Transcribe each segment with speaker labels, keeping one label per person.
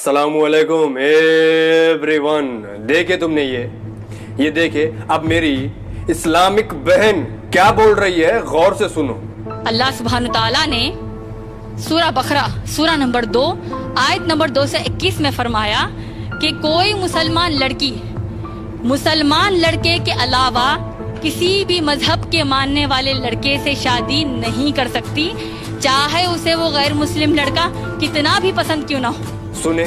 Speaker 1: अस्सलामुअलैकुम एवरीवन। देखे तुमने ये देखे अब मेरी इस्लामिक बहन क्या बोल रही है, गौर से सुनो।
Speaker 2: अल्लाह सुब्हानु ताला ने सूरा बकरा सूरा नंबर 2 आयत नंबर 2 से 21 में फरमाया कि कोई मुसलमान लड़की मुसलमान लड़के के अलावा किसी भी मजहब के मानने वाले लड़के से शादी नहीं कर सकती, चाहे उसे वो गैर मुस्लिम लड़का कितना भी पसंद क्यों ना हो।
Speaker 1: सुने,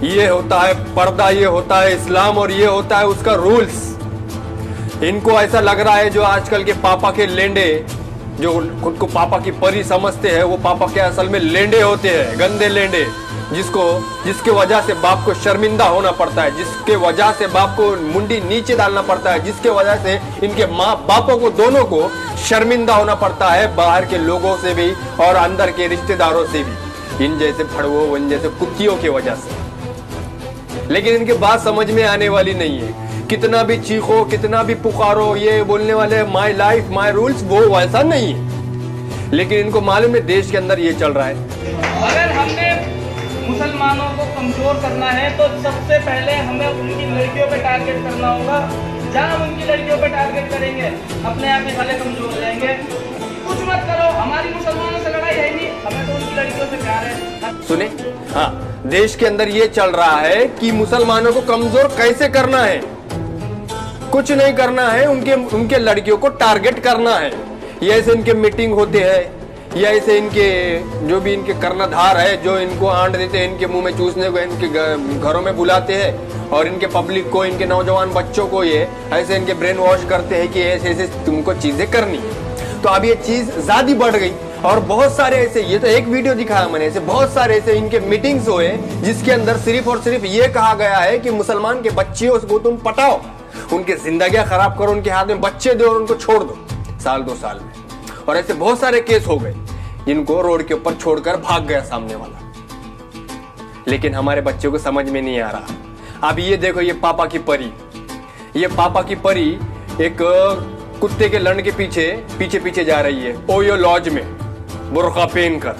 Speaker 1: ये होता है पर्दा, ये होता है इस्लाम और ये होता है उसका रूल्स। इनको ऐसा लग रहा है जो आजकल के पापा के लेंडे जो खुद को पापा की परी समझते हैं, वो पापा के असल में लेंडे होते हैं, गंदे लेंडे, जिसके वजह से बाप को शर्मिंदा होना पड़ता है, जिसके वजह से बाप को मुंडी नीचे डालना पड़ता है, जिसके वजह से इनके माँ बापों को दोनों को शर्मिंदा होना पड़ता है, बाहर के लोगों से भी और अंदर के रिश्तेदारों से भी, इन जैसे फड़वों इन जैसे कुत्तियों की वजह से। लेकिन इनकी बात समझ में आने वाली नहीं है। कितना भी चीखो, कितना भी पुकारो, ये बोलने वाले माय लाइफ माय रूल्स, वो वैसा नहीं है। लेकिन इनको मालूम है देश के अंदर ये चल रहा है।
Speaker 3: अगर हमने मुसलमानों को कमजोर करना है तो सबसे पहले हमें उनकी लड़कियों पे टारगेट करना होगा। जहाँ हम उनकी लड़कियों पे टारगेट करेंगे अपने आप ही साले कमजोर हो जाएंगे। कुछ मत करो, हमारी मुसलमानों से लड़ाई है नहीं, हमें तो उनकी लड़कियों से प्यार है।
Speaker 1: सुने, हाँ, देश के अंदर ये चल रहा है कि मुसलमानों को कमजोर कैसे करना है। कुछ नहीं करना है, उनके लड़कियों को टारगेट करना है। ये ऐसे इनके मीटिंग होते हैं, या ऐसे इनके जो भी इनके कर्णधार है जो इनको आंट देते हैं, इनके मुंह में चूसने को इनके घरों में बुलाते हैं और इनके पब्लिक को, इनके नौजवान बच्चों को ये ऐसे इनके ब्रेन वॉश करते हैं कि ऐसे ऐसे तुमको चीजें करनी है। तो अब ये चीज ज्यादा बढ़ गई और बहुत सारे ऐसे, ये तो एक वीडियो दिखाया मैंने, ऐसे बहुत सारे ऐसे इनके मीटिंग्स हुए जिसके अंदर सिर्फ और सिर्फ ये कहा गया है कि मुसलमान के बच्चियों को तुम पटाओ, उनकी जिंदगियां खराब करो, उनके हाथ में बच्चे दो और उनको छोड़ दो साल 2 साल में। और ऐसे बहुत सारे केस हो गए जिनको रोड के ऊपर छोड़कर भाग गया सामने वाला। लेकिन हमारे बच्चों को समझ में नहीं आ रहा। अब ये देखो, ये पापा की परी, ये पापा की परी एक कुत्ते के लड़ के पीछे जा रही है ओयो लॉज में बुर्का पहन कर।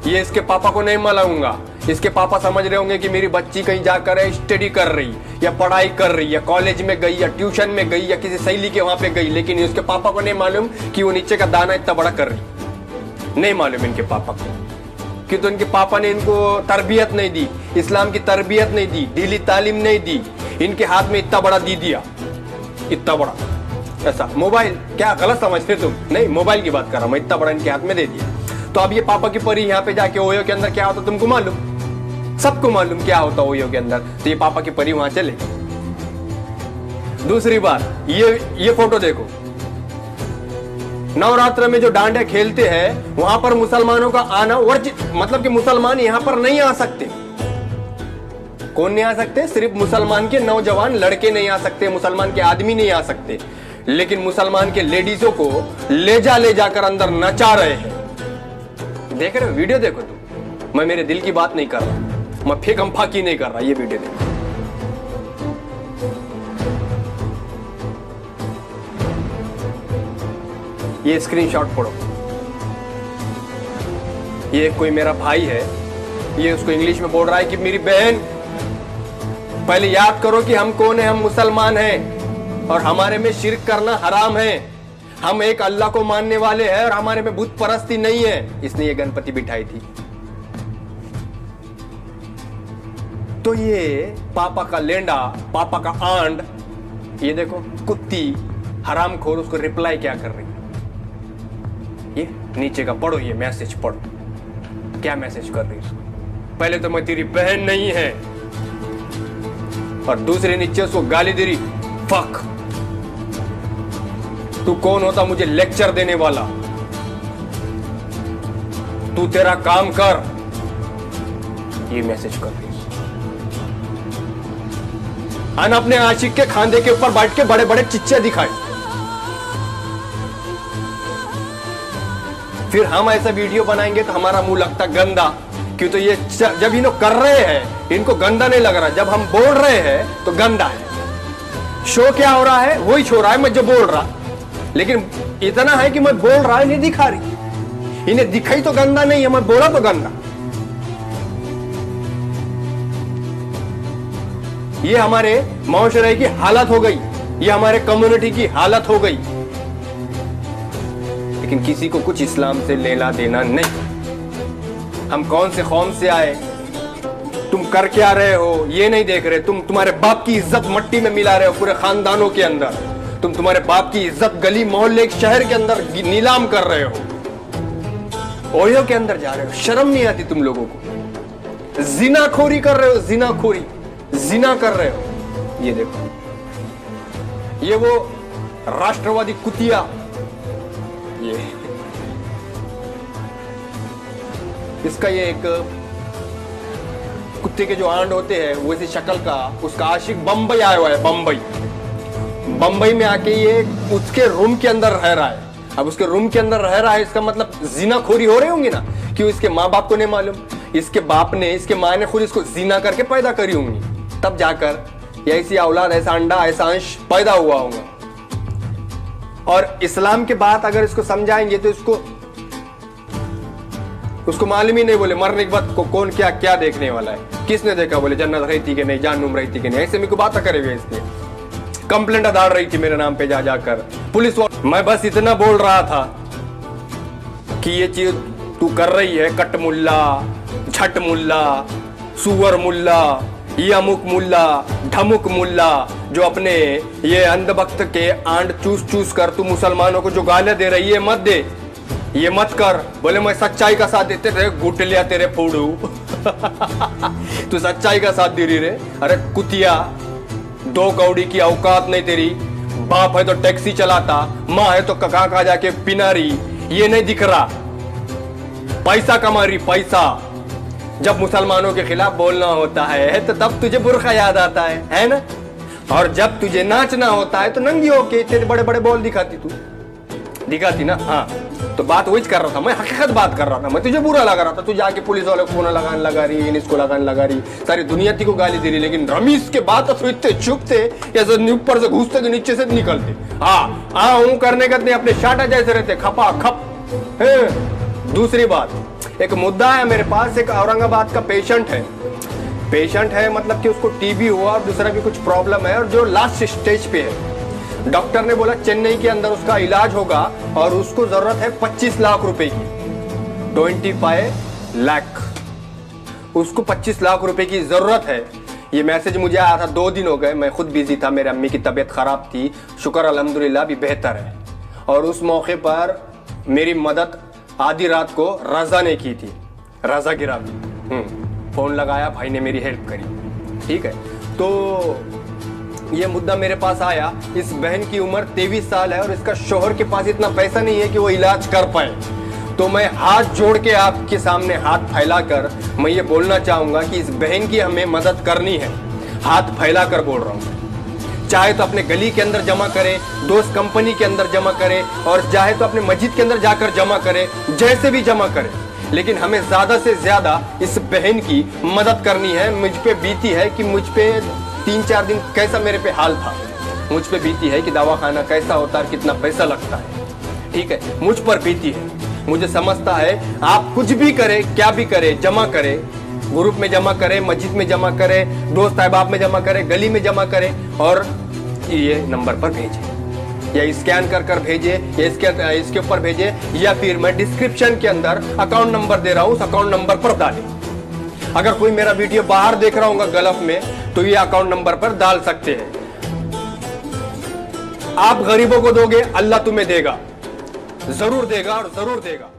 Speaker 1: ये इसके पापा को नहीं मनाऊंगा। इसके पापा समझ रहे होंगे कि मेरी बच्ची कहीं जाकर स्टडी कर रही या पढ़ाई कर रही या कॉलेज में गई या ट्यूशन में गई या किसी सहेली के वहां पे गई, लेकिन उसके पापा को नहीं मालूम कि वो नीचे का दाना इतना बड़ा कर रही। नहीं मालूम इनके पापा को कि तो इनके पापा ने इनको तरबियत नहीं दी, इस्लाम की तरबियत नहीं दी, दीनी तालीम नहीं दी। इनके हाथ में इतना बड़ा दी दिया, इतना बड़ा ऐसा मोबाइल। क्या गलत समझते तुम? नहीं, मोबाइल की बात कर रहा हूं मैं, इतना बड़ा इनके हाथ में दे दिया। तो अब ये पापा की परी यहाँ पे जाके ओयो के अंदर क्या होता तुमको मालूम, सबको मालूम क्या होता ओयो के अंदर। तो ये पापा की परी वहां चले। दूसरी बात, ये फोटो देखो, नवरात्र में जो डांडे खेलते हैं वहां पर मुसलमानों का आना वर्जित, मतलब कि मुसलमान यहां पर नहीं आ सकते। कौन नहीं आ सकते? सिर्फ मुसलमान के नौजवान लड़के नहीं आ सकते, मुसलमान के आदमी नहीं आ सकते। लेकिन मुसलमान के लेडीजों को ले जाकर अंदर नचा रहे हैं। देख रहे हो? वीडियो देखो तुम। मैं मेरे दिल की बात नहीं कर रहा, मैं फेकम फाकी नहीं कर रहा। ये वीडियो देखो, ये स्क्रीनशॉट पढ़ो। ये कोई मेरा भाई है, ये उसको इंग्लिश में बोल रहा है कि मेरी बहन, पहले याद करो कि हम कौन है। हम मुसलमान हैं और हमारे में शिर्क करना हराम है। हम एक अल्लाह को मानने वाले हैं और हमारे में बुत परस्ती नहीं है। इसने ये गणपति बिठाई थी। तो ये पापा का लेंडा, पापा का आंड, ये देखो कुत्ती हरामखोर उसको रिप्लाई क्या कर रही है। ये नीचे का पढ़ो, ये मैसेज पढ़ो, क्या मैसेज कर रही है उसको। पहले तो मैं तेरी बहन नहीं है और दूसरे नीचे उसको गाली दे रही, फक, तू कौन होता मुझे लेक्चर देने वाला, तू तेरा काम कर। ये मैसेज कर रही है। अपने आशिक के खांधे के ऊपर बैठ के बड़े बड़े चिच्चे दिखाए। फिर हम ऐसा वीडियो बनाएंगे तो हमारा मुंह लगता गंदा, क्यों? तो ये जब ये लोग कर रहे हैं इनको गंदा नहीं लग रहा, जब हम बोल रहे हैं तो गंदा है। शो क्या हो रहा है? वही शो रहा है मैं जो बोल रहा, लेकिन इतना है कि मैं बोल रहा है नहीं दिखा रही। इन्हें दिखाई तो गंदा नहीं है, मैं बोला तो गंदा। ये हमारे माशरे की हालत हो गई, ये हमारे कम्युनिटी की हालत हो गई। लेकिन किसी को कुछ इस्लाम से लेना देना नहीं। हम कौन से कौम से आए, तुम कर क्या रहे हो ये नहीं देख रहे। तुम्हारे बाप की इज्जत मट्टी में मिला रहे हो पूरे खानदानों के अंदर। तुम्हारे बाप की इज्जत गली मोहल्ले शहर के अंदर नीलाम कर रहे हो। ओयो के अंदर जा रहे हो, शर्म नहीं आती तुम लोगों को। जिनाखोरी कर रहे हो, जिनाखोरी, जिना कर रहे हो। ये देखो, ये वो राष्ट्रवादी कुतिया, ये इसका ये एक कुत्ते के जो आंड होते हैं वैसी शक्ल का उसका आशिक बंबई आया हुआ है। बंबई में आके ये उसके रूम के अंदर रह रहा है। अब उसके रूम के अंदर रह रहा है, इसका मतलब जिनाखोरी हो रही होंगी ना। क्यों? इसके माँ बाप को नहीं मालूम, इसके बाप ने, इसके माँ ने खुद इसको जिना करके पैदा करी होंगी, तब जाकर ये ऐसी औलाद, ऐसा अंडा, ऐसा अंश पैदा हुआ होगा। और इस्लाम के बात अगर इसको समझाएंगे तो उसको मालूम ही नहीं, बोले मरने के बाद को कौन क्या क्या देखने वाला है, किसने देखा, बोले जन्नत रही थी कि नहीं, जहन्नुम रही थी कि नहीं, ऐसे मेरे को बात करेगा। इसलिए कंप्लेंट दाड़ रही थी मेरे नाम पे जा जाकर पुलिस वाले। मैं बस इतना बोल रहा था कि ये चीज तू कर रही है, कट मुल्ला, झट मुल्ला, सुअर मुल्ला, ये अमुक मुल्ला, ढमुक मुल्ला, जो अपने ये अंधभक्त के आंड चूस चूस कर तू मुसलमानों को जो गालियां दे रही है, मत दे, ये मत कर। बोले मैं सच्चाई का साथ देते थे, गुट लिया तेरे फोड़ू। तू सच्चाई का साथ दे रही रे। अरे कुतिया, 2 कौड़ी की औकात नहीं तेरी। बाप है तो टैक्सी चलाता, माँ है तो कहाँ जाके पिना रही, ये नहीं दिख रहा। पैसा कमा रही, पैसा। जब मुसलमानों के खिलाफ बोलना होता है तो तब तुझे बुरखा याद आता है ना। और जब तुझे नाचना होता है तो नंगी होके तेरे बड़े बड़े बॉल दिखाती ना। हाँ, तो बात वही कर रहा था, मैं हकीकत बात कर रहा था। मैं तुझे बुरा लगा रहा था, तू जाके पुलिस वाले को फोन लगाने लगा रही, इसको लगाने लगा रही, सारी दुनिया को गाली दे रही। लेकिन रमीज के बात तो इतने चुप थे, ऐसे ऊपर से घुसते के नीचे से निकलते। हाँ हूं करने का नहीं, अपने शाटा जैसे रहते, खपा खप। दूसरी बात, एक मुद्दा है मेरे पास, एक औरंगाबाद का पेशेंट है, मतलब कि उसको टीबी हुआ और दूसरा भी कुछ प्रॉब्लम है, और जो लास्ट स्टेज पे है। डॉक्टर ने बोला चेन्नई के अंदर उसका इलाज होगा और उसको जरूरत है 25 लाख रुपए की, 25 लाख, उसको 25 लाख रुपए की जरूरत है। ये मैसेज मुझे आया था, 2 दिन हो गए, मैं खुद बिजी था, मेरे अम्मी की तबीयत खराब थी, शुक्र अल्हम्दुलिल्लाह अभी बेहतर है। और उस मौके पर मेरी मदद आधी रात को रजा ने की थी, रजा गिरामी। फोन लगाया, भाई ने मेरी हेल्प करी। ठीक है, तो ये मुद्दा मेरे पास आया। इस बहन की उम्र 23 साल है और इसका शोहर के पास इतना पैसा नहीं है कि वो इलाज कर पाए। तो मैं हाथ जोड़ के आपके सामने हाथ फैलाकर मैं ये बोलना चाहूंगा कि इस बहन की हमें मदद करनी है। हाथ फैलाकर बोल रहा हूँ। चाहे तो अपने गली के अंदर जमा करे, दोस्त कंपनी के अंदर जमा करे, और चाहे तो अपने मस्जिद के अंदर जाकर जमा करे, जैसे भी जमा करे, लेकिन हमें ज्यादा से ज्यादा इस बहन की मदद करनी है। मुझ पे बीती है कि मुझ पे 3-4 दिन कैसा मेरे पे हाल था, मुझ पे बीती है कि दवाखाना कैसा होता है, कितना पैसा लगता है। ठीक है, मुझ पर बीती है, मुझे समझता है। आप कुछ भी करे, क्या भी करे, जमा करे, ग्रुप में जमा करे, मस्जिद में जमा करे, दोस्त अहबाब में जमा करे, गली में जमा करे, और ये नंबर पर भेजे, या स्कैन कर भेजे, या इसके ऊपर भेजे, या फिर मैं डिस्क्रिप्शन के अंदर अकाउंट नंबर दे रहा हूँ, उस अकाउंट नंबर पर डालें। अगर कोई मेरा वीडियो बाहर देख रहा होगा गल्फ में, तो ये अकाउंट नंबर पर डाल सकते हैं। आप गरीबों को दोगे, अल्लाह तुम्हें देगा, जरूर देगा और जरूर देगा।